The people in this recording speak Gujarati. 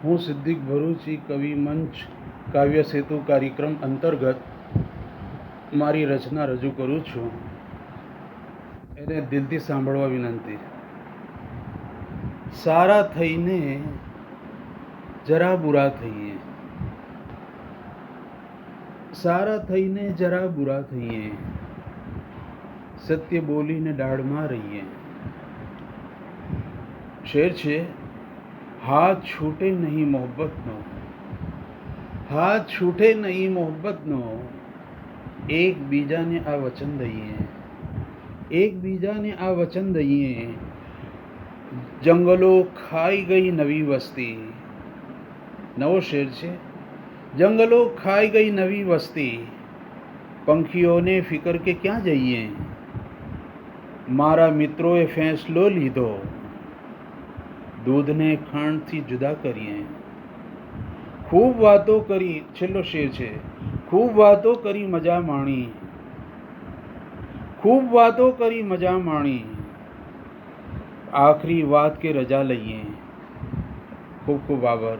હું સિદ્દીક ભરૂચી કવિ મંચ કાવ્ય સેતુ કાર્યક્રમ અંતર્ગત મારી રચના રજૂ કરું છું. એને દિલથી સાંભળવા વિનંતી. સારા થઈને જરા બુરા થઈએ, સારા થઈને જરા બુરા થઈએ, સત્ય બોલીને દાઢમાં રહીએ. શેર છે, હાથ છૂટે નહીં મોહબ્બતનો, હાથ છૂટે નહીં મોહબ્બતનો, એકબીજાને આ વચન દઈએ, એકબીજાને આ વચન દઈએ. જંગલો ખાઈ ગઈ નવી વસ્તી. નવો શેર છે, જંગલો ખાઈ ગઈ નવી વસ્તી, પંખીઓને ફિકર કે ક્યાં જઈએ. મારા મિત્રોએ ફેંસલો લીધો, દૂધને ખાંડથી જુદા કરીએ. ખૂબ વાતો કરી, છેલ્લો શેર છે, ખૂબ વાતો કરી મજા માણી, ખૂબ વાતો કરી મજા માણી, આખરી વાત કે રજા લઈએ. ખૂબ ખૂબ આભાર.